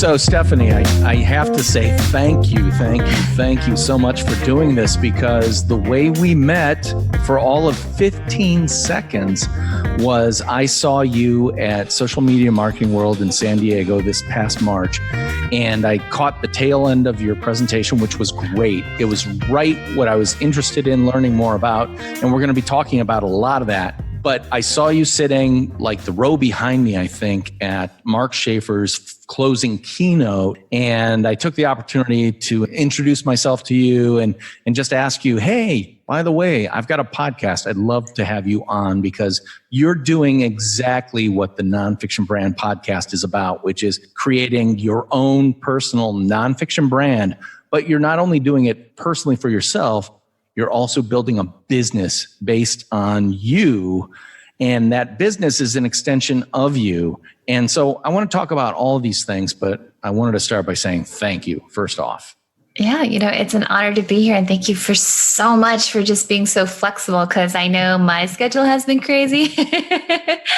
So, Stephanie, I have to say thank you so much for doing this, because the way we met for all of 15 seconds was I saw you at Social Media Marketing World in San Diego this past March, and I caught the tail end of your presentation, which was great. It was right what I was interested in learning more about, and we're going to be talking about a lot of that. But I saw you sitting like the row behind me, I think, at Mark Schaefer's closing keynote. And I took the opportunity to introduce myself to you and just ask you, hey, by the way, I've got a podcast. I'd love to have you on, because you're doing exactly what the Nonfiction Brand podcast is about, which is creating your own personal nonfiction brand. But you're not only doing it personally for yourself, you're also building a business based on you, and that business is an extension of you. And so I want to talk about all of these things, but I wanted to start by saying thank you, first off. Yeah, it's an honor to be here. And thank you for so much for just being so flexible, because I know my schedule has been crazy.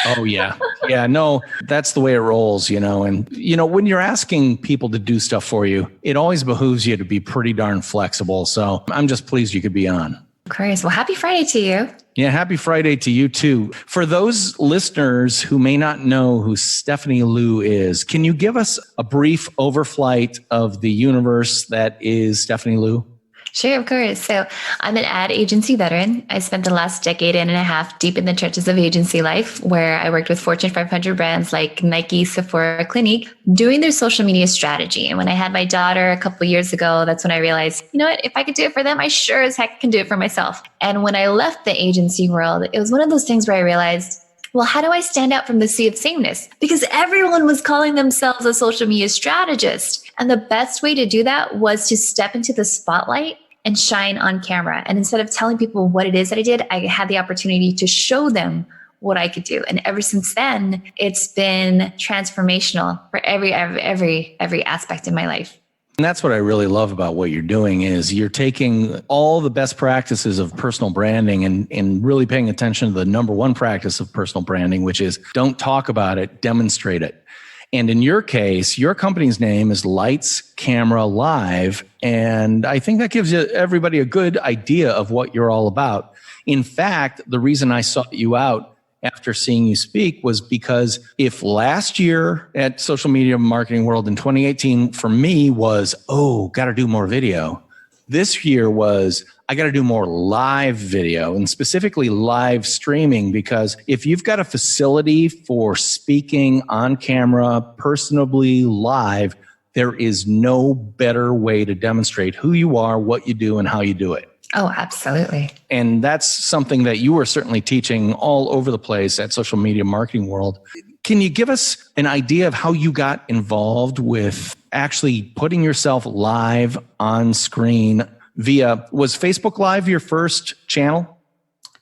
Oh, yeah. Yeah, no, that's the way it rolls, And, when you're asking people to do stuff for you, it always behooves you to be pretty darn flexible. So I'm just pleased you could be on. Great. Well, happy Friday to you. Yeah, happy Friday to you too. For those listeners who may not know who Stephanie Liu is, can you give us a brief overflight of the universe that is Stephanie Liu? Sure, of course. So I'm an ad agency veteran. I spent the last decade and a half deep in the trenches of agency life, where I worked with Fortune 500 brands like Nike, Sephora, Clinique, doing their social media strategy. And when I had my daughter a couple of years ago, that's when I realized, if I could do it for them, I sure as heck can do it for myself. And when I left the agency world, it was one of those things where I realized, well, how do I stand out from the sea of sameness? Because everyone was calling themselves a social media strategist. And the best way to do that was to step into the spotlight and shine on camera. And instead of telling people what it is that I did, I had the opportunity to show them what I could do. And ever since then, it's been transformational for every aspect in my life. And that's what I really love about what you're doing, is you're taking all the best practices of personal branding and really paying attention to the number one practice of personal branding, which is don't talk about it, demonstrate it. And in your case, your company's name is Lights, Camera, Live. And I think that gives everybody a good idea of what you're all about. In fact, the reason I sought you out after seeing you speak was because if last year at Social Media Marketing World in 2018 for me was, got to do more video. This year was, I got to do more live video, and specifically live streaming, because if you've got a facility for speaking on camera, personably live, there is no better way to demonstrate who you are, what you do, and how you do it. Oh, absolutely. And that's something that you are certainly teaching all over the place at Social Media Marketing World. Can you give us an idea of how you got involved with actually putting yourself live on screen was Facebook Live your first channel?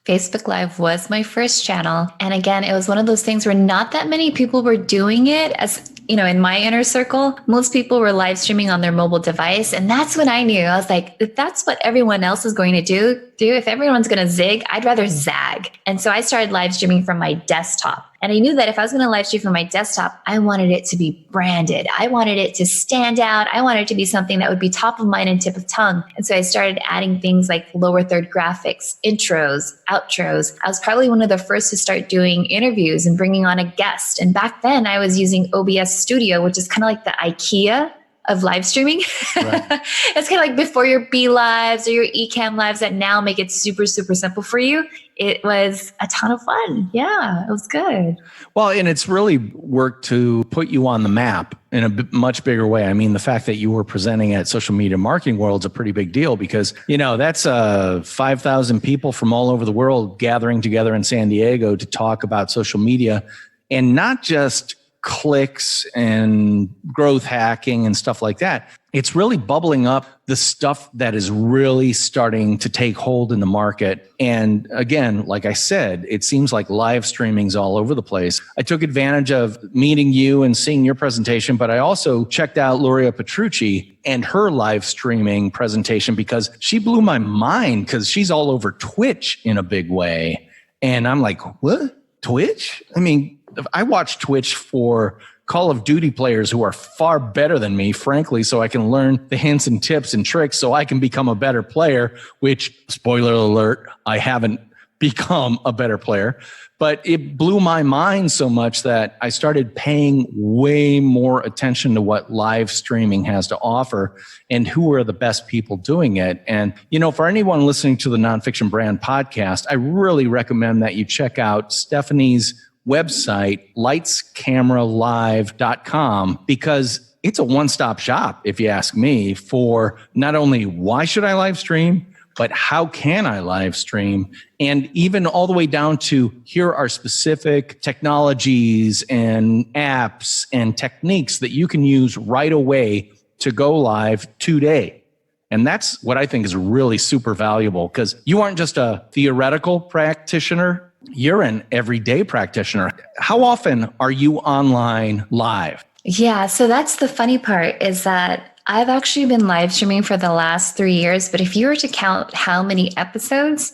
Facebook Live was my first channel. And again, it was one of those things where not that many people were doing it. As in my inner circle, most people were live streaming on their mobile device. And that's when I knew, I was like, if that's what everyone else is going to do, if everyone's going to zig, I'd rather zag. And so I started live streaming from my desktop. And I knew that if I was going to live stream from my desktop, I wanted it to be branded. I wanted it to stand out. I wanted it to be something that would be top of mind and tip of tongue. And so I started adding things like lower third graphics, intros, outros. I was probably one of the first to start doing interviews and bringing on a guest. And back then I was using OBS Studio, which is kind of like the IKEA of live streaming. Right. It's kind of like before your B Lives or your Ecamm Lives that now make it super, super simple for you. It was a ton of fun. Yeah, it was good. Well, and it's really worked to put you on the map in a much bigger way. I mean, the fact that you were presenting at Social Media Marketing World is a pretty big deal, because, that's 5,000 people from all over the world gathering together in San Diego to talk about social media, and not just clicks and growth hacking and stuff like that. It's really bubbling up the stuff that is really starting to take hold in the market. And again, like I said, it seems like live streaming's all over the place. I took advantage of meeting you and seeing your presentation, but I also checked out Luria Petrucci and her live streaming presentation, because she blew my mind, because she's all over Twitch in a big way. And I'm like, what? Twitch? I mean, I watched Twitch for Call of Duty players who are far better than me, frankly, so I can learn the hints and tips and tricks so I can become a better player, which, spoiler alert, I haven't become a better player. But it blew my mind so much that I started paying way more attention to what live streaming has to offer and who are the best people doing it. And, for anyone listening to the Nonfiction Brand podcast, I really recommend that you check out Stephanie's website, lightscameralive.com, because it's a one-stop shop, if you ask me, for not only why should I live stream, but how can I live stream? And even all the way down to here are specific technologies and apps and techniques that you can use right away to go live today. And that's what I think is really super valuable, because you aren't just a theoretical practitioner, you're an everyday practitioner. How often are you online live? Yeah, so that's the funny part, is that I've actually been live streaming for the last 3 years, but if you were to count how many episodes,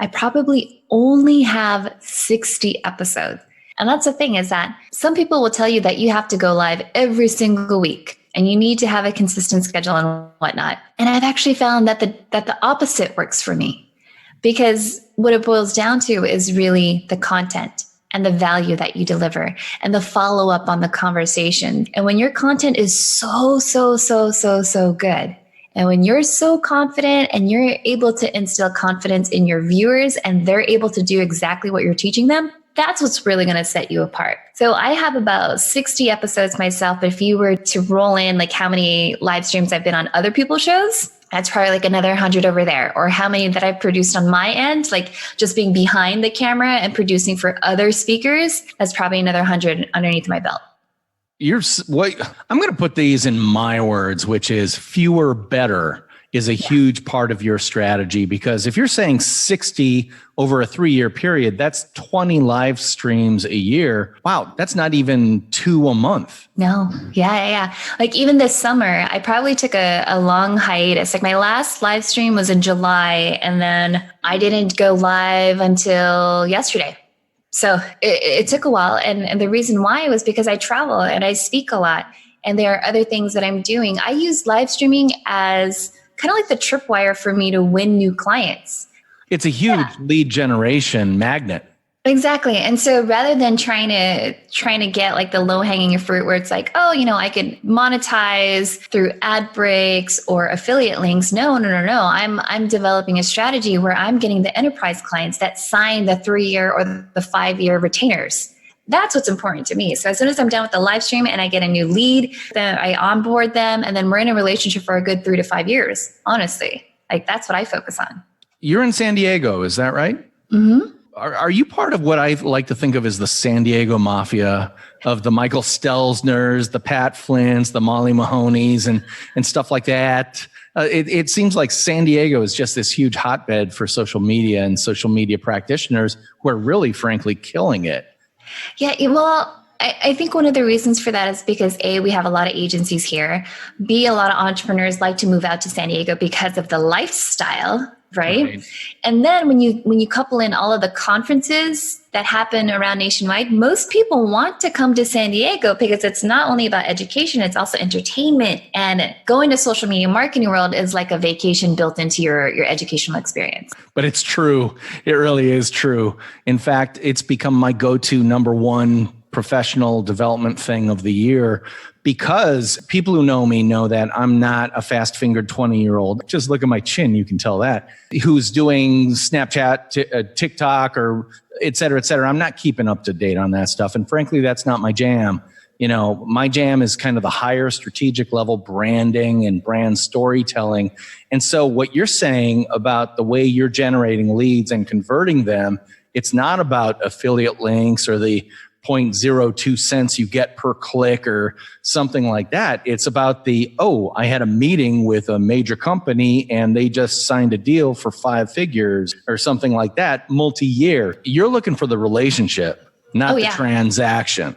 I probably only have 60 episodes. And that's the thing, is that some people will tell you that you have to go live every single week and you need to have a consistent schedule and whatnot. And I've actually found that the opposite works for me, because what it boils down to is really the content and the value that you deliver and the follow-up on the conversation. And when your content is so good, and when you're so confident and you're able to instill confidence in your viewers and they're able to do exactly what you're teaching them, that's what's really going to set you apart. So I have about 60 episodes myself, but if you were to roll in like how many live streams I've been on other people's shows, that's probably like another 100 over there. Or how many that I've produced on my end, like just being behind the camera and producing for other speakers, that's probably another 100 underneath my belt. I'm going to put these in my words, which is fewer better is a huge part of your strategy, because if you're saying 60 over a 3-year period, that's 20 live streams a year. Wow, that's not even 2 a month. No, yeah. Like even this summer, I probably took a long hiatus. Like my last live stream was in July, and then I didn't go live until yesterday. So it took a while. And the reason why was because I travel and I speak a lot, and there are other things that I'm doing. I use live streaming as kind of like the tripwire for me to win new clients. It's a huge lead generation magnet. Exactly. And so rather than trying to get like the low hanging fruit where it's like, oh, I could monetize through ad breaks or affiliate links. No. I'm developing a strategy where I'm getting the enterprise clients that sign the 3-year or the 5-year retainers. That's what's important to me. So as soon as I'm done with the live stream and I get a new lead, then I onboard them, and then we're in a relationship for a good 3 to 5 years. Honestly, like that's what I focus on. You're in San Diego, is that right? Mm-hmm. Are you part of what I like to think of as the San Diego mafia, of the Michael Stelzners, the Pat Flynn's, the Molly Mahoneys, and stuff like that? It seems like San Diego is just this huge hotbed for social media and social media practitioners who are really, frankly, killing it. Yeah, well, I think one of the reasons for that is because A, we have a lot of agencies here. B, a lot of entrepreneurs like to move out to San Diego because of the lifestyle, right? And then when you couple in all of the conferences that happen around nationwide, most people want to come to San Diego because it's not only about education, it's also entertainment. And going to social media marketing world is like a vacation built into your educational experience. But it's true. It really is true. In fact, it's become my go-to number one professional development thing of the year, because people who know me know that I'm not a fast-fingered 20-year-old. Just look at my chin, you can tell that, who's doing Snapchat, TikTok, or et cetera, et cetera. I'm not keeping up to date on that stuff. And frankly, that's not my jam. My jam is kind of the higher strategic level branding and brand storytelling. And so what you're saying about the way you're generating leads and converting them, it's not about affiliate links or the 0.02 cents you get per click or something like that. It's about I had a meeting with a major company and they just signed a deal for 5 figures or something like that, multi-year. You're looking for the relationship, not the transaction.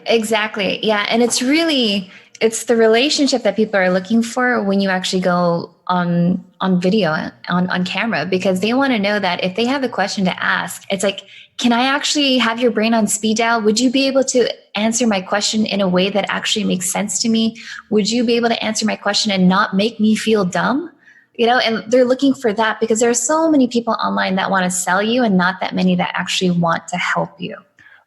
Exactly. Yeah. And it's the relationship that people are looking for when you actually go on on video, on camera, because they want to know that if they have a question to ask, it's like, can I actually have your brain on speed dial? Would you be able to answer my question in a way that actually makes sense to me? Would you be able to answer my question and not make me feel dumb? And they're looking for that because there are so many people online that want to sell you and not that many that actually want to help you.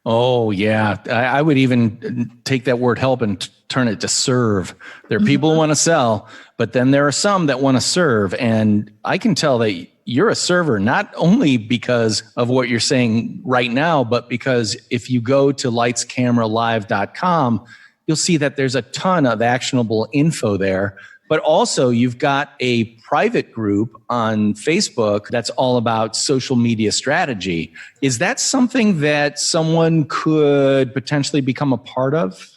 Oh, yeah. I would even take that word help and turn it to serve. There are people who want to sell, but then there are some that want to serve. And I can tell that you're a server, not only because of what you're saying right now, but because if you go to lightscameralive.com, you'll see that there's a ton of actionable info there. But also you've got a private group on Facebook that's all about social media strategy. Is that something that someone could potentially become a part of?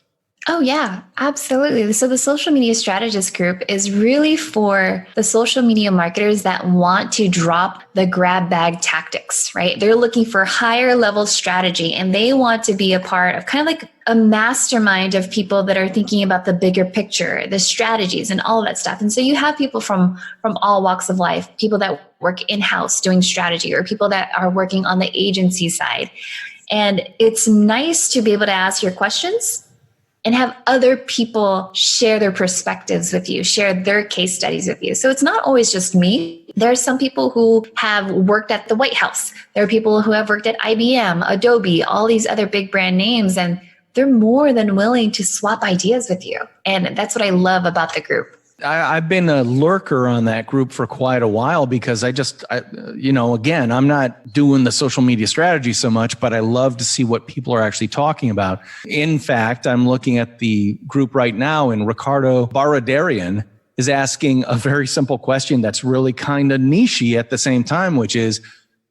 Oh, yeah, absolutely. So the social media strategist group is really for the social media marketers that want to drop the grab bag tactics, right? They're looking for higher level strategy and they want to be a part of kind of like a mastermind of people that are thinking about the bigger picture, the strategies and all of that stuff. And so you have people from all walks of life, people that work in-house doing strategy or people that are working on the agency side. And it's nice to be able to ask your questions and have other people share their perspectives with you, share their case studies with you. So it's not always just me. There are some people who have worked at the White House. There are people who have worked at IBM, Adobe, all these other big brand names, and they're more than willing to swap ideas with you. And that's what I love about the group. I've been a lurker on that group for quite a while because again, I'm not doing the social media strategy so much, but I love to see what people are actually talking about. In fact, I'm looking at the group right now and Ricardo Baradarian is asking a very simple question that's really kind of niche-y at the same time, which is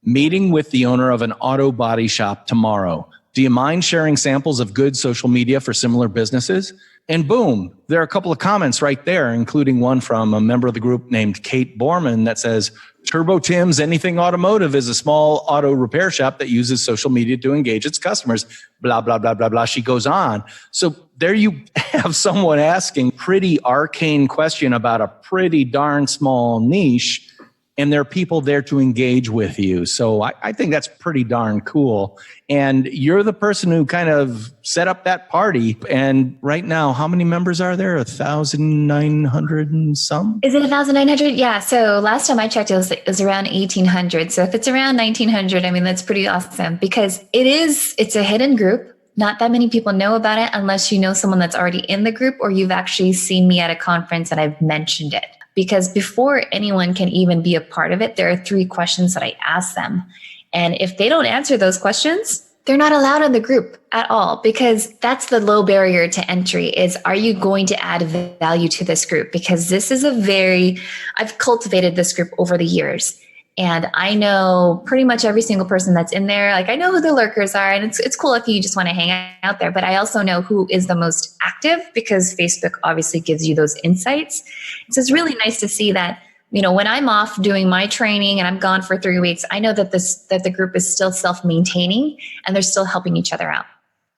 meeting with the owner of an auto body shop tomorrow. Do you mind sharing samples of good social media for similar businesses? And boom, there are a couple of comments right there, including one from a member of the group named Kate Borman that says, Turbo Tim's Anything Automotive is a small auto repair shop that uses social media to engage its customers, blah, blah, blah, blah, blah. She goes on. So there you have someone asking pretty arcane question about a pretty darn small niche, and there are people there to engage with you. So I think that's pretty darn cool. And you're the person who kind of set up that party. And right now, how many members are there? 1,900 and some? Is it 1,900? Yeah. So last time I checked, it was around 1,800. So if it's around 1,900, I mean, that's pretty awesome because it's a hidden group. Not that many people know about it unless you know someone that's already in the group or you've actually seen me at a conference and I've mentioned it. Because before anyone can even be a part of it, there are 3 questions that I ask them. And if they don't answer those questions, they're not allowed in the group at all, because that's the low barrier to entry is, are you going to add value to this group? Because this is I've cultivated this group over the years. And I know pretty much every single person that's in there. Like I know who the lurkers are, and it's cool if you just want to hang out there. But I also know who is the most active because Facebook obviously gives you those insights. So it's really nice to see that, when I'm off doing my training and I'm gone for 3 weeks, I know that the group is still self-maintaining and they're still helping each other out.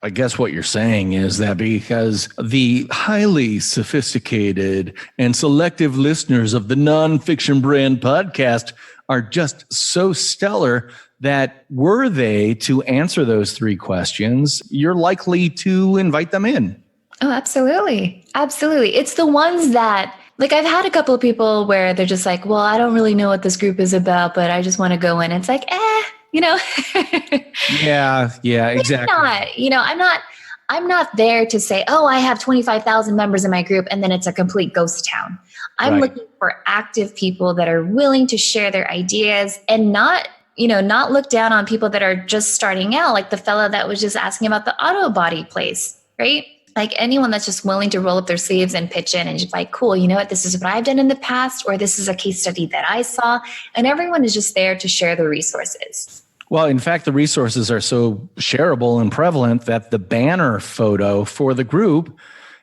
I guess what you're saying is that because the highly sophisticated and selective listeners of the Nonfiction Brand podcast are just so stellar that were they to answer those 3 questions, you're likely to invite them in. Oh, absolutely. Absolutely. It's the ones that, like, I've had a couple of people where they're just like, well, I don't really know what this group is about, but I just want to go in. It's like, Yeah, exactly. Not, I'm not there to say, oh, I have 25,000 members in my group and then it's a complete ghost town. I'm looking for active people that are willing to share their ideas and not look down on people that are just starting out, like the fella that was just asking about the auto body place, right? Like anyone that's just willing to roll up their sleeves and pitch in and just like, cool, you know what, this is what I've done in the past, or this is a case study that I saw. And everyone is just there to share the resources. Well, in fact, the resources are so shareable and prevalent that the banner photo for the group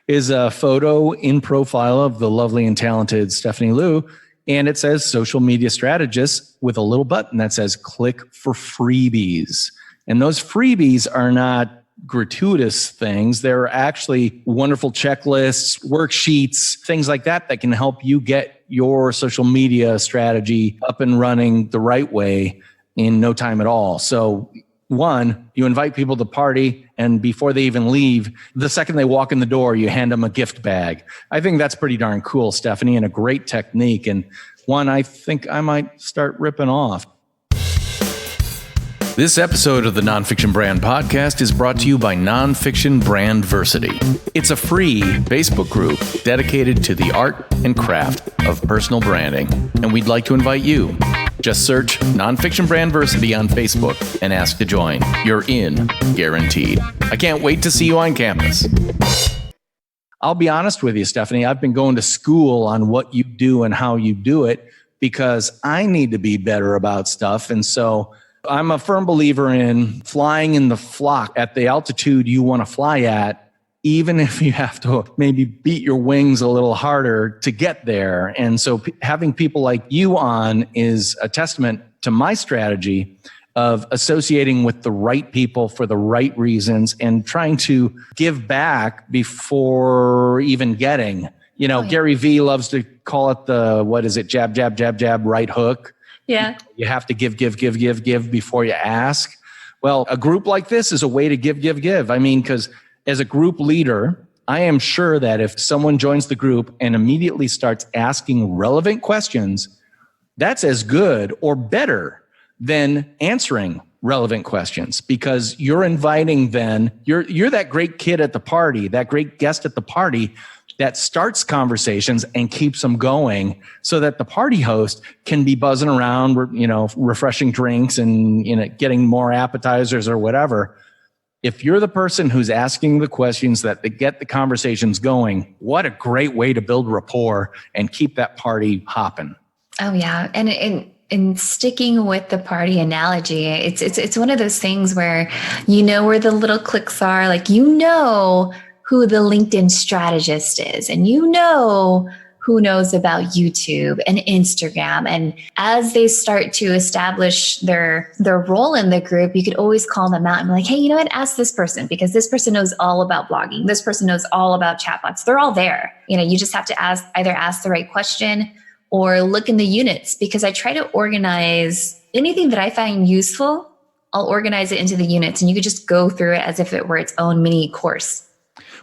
is a photo in profile of the lovely and talented Stephanie Liu. And it says social media strategist with a little button that says click for freebies. And those freebies are not gratuitous things. They're actually wonderful checklists, worksheets, things like that that can help you get your social media strategy up and running the right way in no time at all. So one, you invite people to the party, and before they even leave, the second they walk in the door, you hand them a gift bag. I think that's pretty darn cool, Stephanie, and a great technique, and one I think I might start ripping off. This episode of the Nonfiction Brand podcast is brought to you by Nonfiction Brandversity. It's a free Facebook group dedicated to the art and craft of personal branding, and we'd like to invite you. Just search Nonfiction Brandversity on Facebook and ask to join. You're in, guaranteed. I can't wait to see you on campus. I'll be honest with you, Stephanie. I've been going to school on what you do and how you do it because I need to be better about stuff. And so I'm a firm believer in flying in the flock at the altitude you want to fly at, even if you have to maybe beat your wings a little harder to get there. And so having people like you on is a testament to my strategy of associating with the right people for the right reasons and trying to give back before even getting. You know, Gary Vee loves to call it the, jab, jab, jab, jab, right hook. Yeah. You have to give before you ask. Well, a group like this is a way to give. I mean, because as a group leader, I am sure that if someone joins the group and immediately starts asking relevant questions, that's as good or better than answering relevant questions, because you're inviting you're that great kid at the party, that great guest at the party that starts conversations and keeps them going so that the party host can be buzzing around, refreshing drinks and, getting more appetizers or whatever. If you're the person who's asking the questions that get the conversations going, what a great way to build rapport and keep that party hopping. Oh, yeah. And in sticking with the party analogy, it's one of those things where where the little clicks are, like who the LinkedIn strategist is, and who knows about YouTube and Instagram. And as they start to establish their role in the group, you could always call them out and be like, hey, ask this person, because this person knows all about blogging. This person knows all about chatbots. They're all there. You just have to either ask the right question or look in the units, because I try to organize anything that I find useful. I'll organize it into the units, and you could just go through it as if it were its own mini course.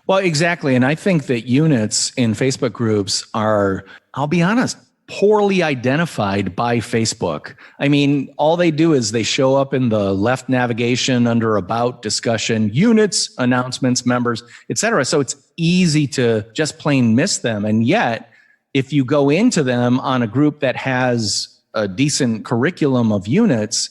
Well, exactly. And I think that units in Facebook groups are, I'll be honest, poorly identified by Facebook. I mean, all they do is they show up in the left navigation under About, Discussion, Units, Announcements, Members, etc. So it's easy to just plain miss them. And yet, if you go into them on a group that has a decent curriculum of units,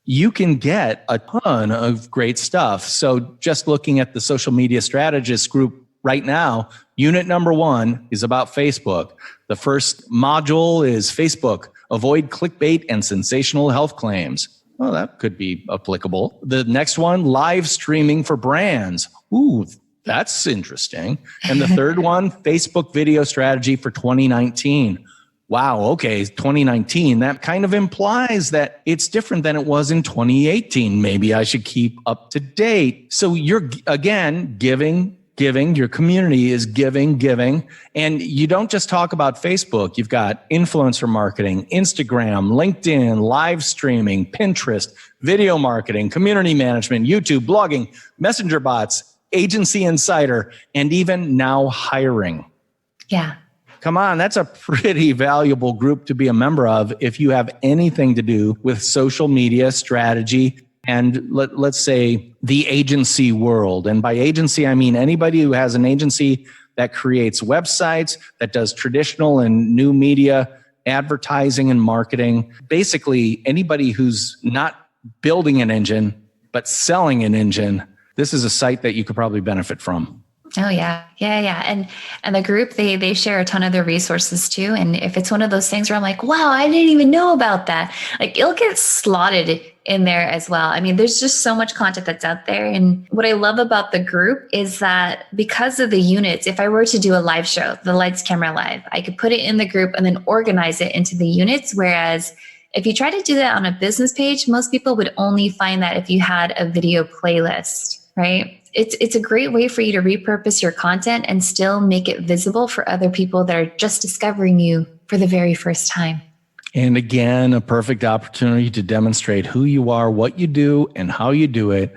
you can get a ton of great stuff. So just looking at the social media strategist group right now, unit number 1 is about Facebook. The first module is Facebook, avoid clickbait and sensational health claims. Well, that could be applicable. The next one, live streaming for brands. Ooh, that's interesting. And the third one, Facebook video strategy for 2019. Wow, okay, 2019, that kind of implies that it's different than it was in 2018. Maybe I should keep up to date. So you're, again, giving, your community is giving. And you don't just talk about Facebook. You've got influencer marketing, Instagram, LinkedIn, live streaming, Pinterest, video marketing, community management, YouTube, blogging, messenger bots, agency insider, and even now hiring. Yeah. Come on, that's a pretty valuable group to be a member of if you have anything to do with social media strategy and let's say the agency world. And by agency, I mean anybody who has an agency that creates websites, that does traditional and new media, advertising and marketing. Basically, anybody who's not building an engine, but selling an engine, this is a site that you could probably benefit from. Oh, yeah. And the group, they share a ton of their resources too. And if it's one of those things where I'm like, wow, I didn't even know about that, like it'll get slotted in there as well. I mean, there's just so much content that's out there. And what I love about the group is that because of the units, if I were to do a live show, the Lights Camera Live, I could put it in the group and then organize it into the units. Whereas if you try to do that on a business page, most people would only find that if you had a video playlist, right? it's a great way for you to repurpose your content and still make it visible for other people that are just discovering you for the very first time. And again, a perfect opportunity to demonstrate who you are, what you do, and how you do it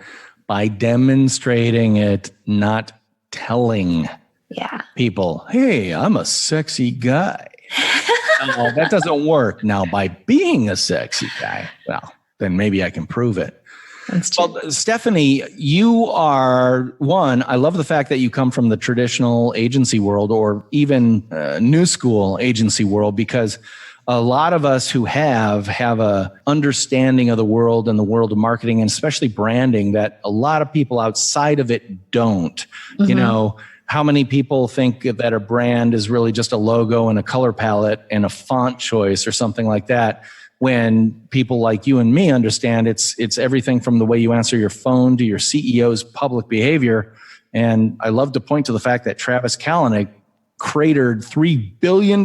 by demonstrating it, not telling people, hey, I'm a sexy guy. No, that doesn't work. Now, by being a sexy guy, well, then maybe I can prove it. Well, Stephanie, you are one. I love the fact that you come from the traditional agency world or even new school agency world, because a lot of us who have a understanding of the world and the world of marketing and especially branding that a lot of people outside of it don't. Mm-hmm. You know, how many people think that a brand is really just a logo and a color palette and a font choice or something like that, when people like you and me understand it's everything from the way you answer your phone to your CEO's public behavior. And I love to point to the fact that Travis Kalanick cratered $3 billion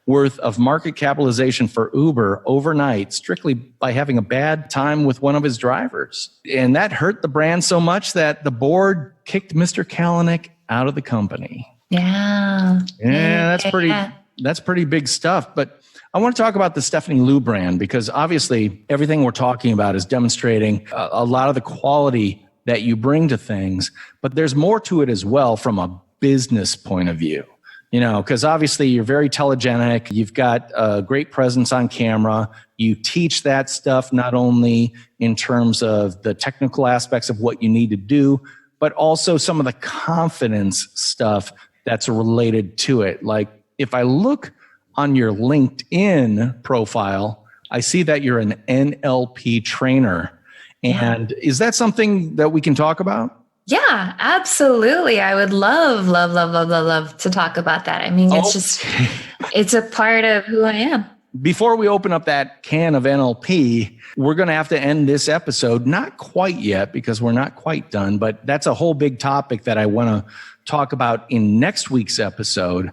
worth of market capitalization for Uber overnight, strictly by having a bad time with one of his drivers. And that hurt the brand so much that the board kicked Mr. Kalanick out of the company. Yeah, that's pretty big stuff. But I want to talk about the Stephanie Liu brand, because obviously everything we're talking about is demonstrating a lot of the quality that you bring to things, but there's more to it as well from a business point of view. You know, because obviously you're very telegenic. You've got a great presence on camera. You teach that stuff not only in terms of the technical aspects of what you need to do, but also some of the confidence stuff that's related to it. Like if I look on your LinkedIn profile, I see that you're an NLP trainer. And is that something that we can talk about? Yeah, absolutely. I would love to talk about that. I mean, it's a part of who I am. Before we open up that can of NLP, we're going to have to end this episode. Not quite yet, because we're not quite done, but that's a whole big topic that I want to talk about in next week's episode.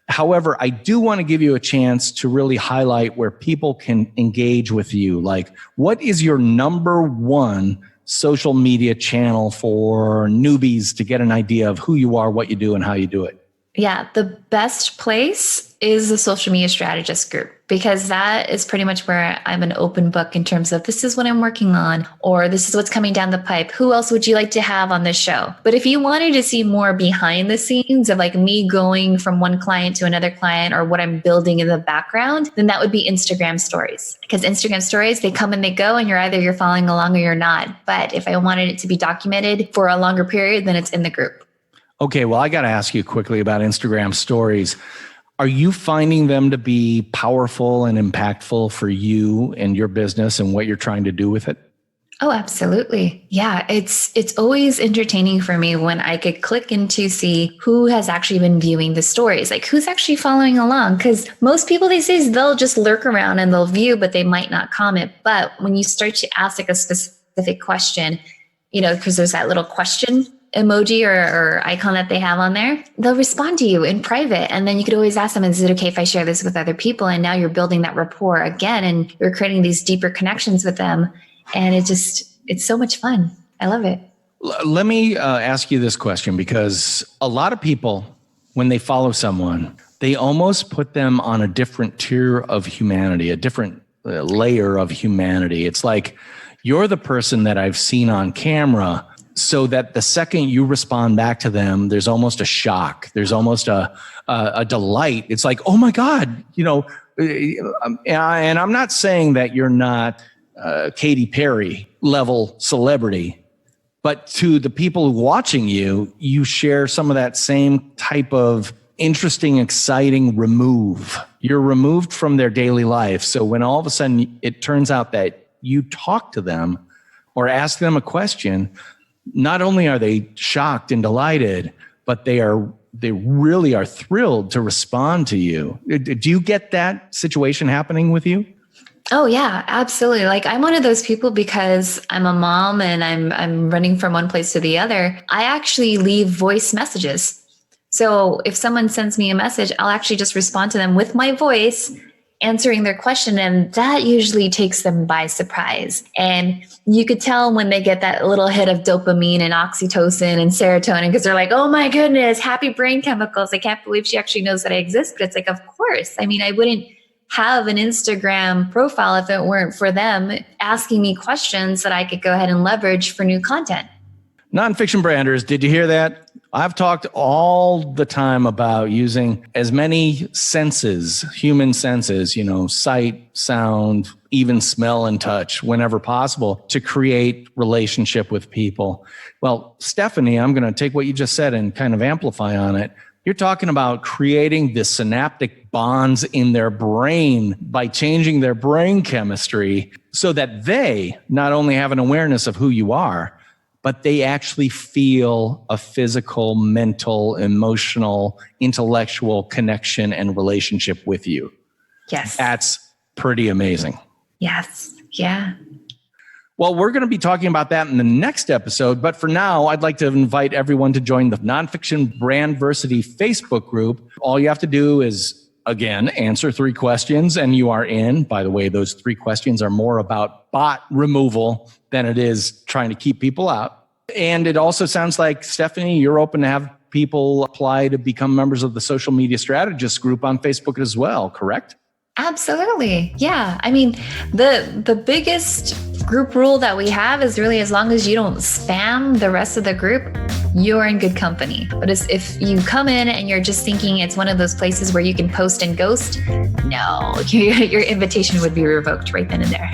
However, I do want to give you a chance to really highlight where people can engage with you. Like, what is your number one social media channel for newbies to get an idea of who you are, what you do, and how you do it? Yeah, the best place is the social media strategist group, because that is pretty much where I'm an open book in terms of this is what I'm working on, or this is what's coming down the pipe. Who else would you like to have on this show? But if you wanted to see more behind the scenes of like me going from one client to another client or what I'm building in the background, then that would be Instagram stories. Because Instagram stories, they come and they go, and you're following along or you're not. But if I wanted it to be documented for a longer period, then it's in the group. Okay, well, I got to ask you quickly about Instagram stories. Are you finding them to be powerful and impactful for you and your business and what you're trying to do with it? Oh, absolutely. Yeah, it's always entertaining for me when I could click in to see who has actually been viewing the stories, like who's actually following along. Because most people these days, they'll just lurk around and they'll view, but they might not comment. But when you start to ask like a specific question, you know, because there's that little question emoji or icon that they have on there, they'll respond to you in private. And then you could always ask them, is it okay if I share this with other people? And now you're building that rapport again, and you're creating these deeper connections with them. And it's so much fun. I love it. Let me ask you this question, because a lot of people, when they follow someone, they almost put them on a different tier of humanity, a different layer of humanity. It's like you're the person that I've seen on camera, so that the second you respond back to them, there's almost a shock. There's almost a delight. It's like, oh my God, you know, and I'm not saying that you're not Katy Perry level celebrity, but to the people watching you, you share some of that same type of interesting, exciting remove. You're removed from their daily life. So when all of a sudden it turns out that you talk to them or ask them a question, not only are they shocked and delighted, but they really are thrilled to respond to you. Do you get that situation happening with you? Oh yeah, absolutely. Like I'm one of those people, because I'm a mom and I'm running from one place to the other. I actually leave voice messages. So if someone sends me a message, I'll actually just respond to them with my voice answering their question. And that usually takes them by surprise. And you could tell when they get that little hit of dopamine and oxytocin and serotonin, because they're like, oh my goodness, happy brain chemicals. I can't believe she actually knows that I exist. But it's like, of course. I mean, I wouldn't have an Instagram profile if it weren't for them asking me questions that I could go ahead and leverage for new content. Nonfiction branders, did you hear that? I've talked all the time about using as many senses, human senses, sight, sound, even smell and touch whenever possible to create relationship with people. Well, Stephanie, I'm going to take what you just said and kind of amplify on it. You're talking about creating the synaptic bonds in their brain by changing their brain chemistry so that they not only have an awareness of who you are, but they actually feel a physical, mental, emotional, intellectual connection and relationship with you. Yes. That's pretty amazing. Yes. Yeah. Well, we're going to be talking about that in the next episode. But for now, I'd like to invite everyone to join the Nonfiction Brandversity Facebook group. All you have to do is, again, answer 3 questions and you are in. By the way, those 3 questions are more about bot removal than it is trying to keep people out. And it also sounds like, Stephanie, you're open to have people apply to become members of the Social Media Strategists group on Facebook as well, correct? Absolutely. Yeah. I mean, the biggest group rule that we have is really, as long as you don't spam the rest of the group, you're in good company. But if you come in and you're just thinking it's one of those places where you can post and ghost, no, your invitation would be revoked right then and there.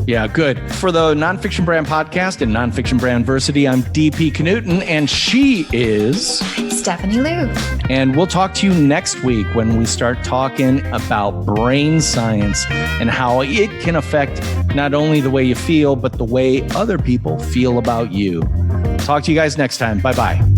Yeah, good. For the Nonfiction Brand Podcast and Nonfiction Brandversity, I'm DP Knudten, and she is Stephanie Liu. And we'll talk to you next week when we start talking about brain science and how it can affect not only the way you feel, but the way other people feel about you. Talk to you guys next time. Bye-bye.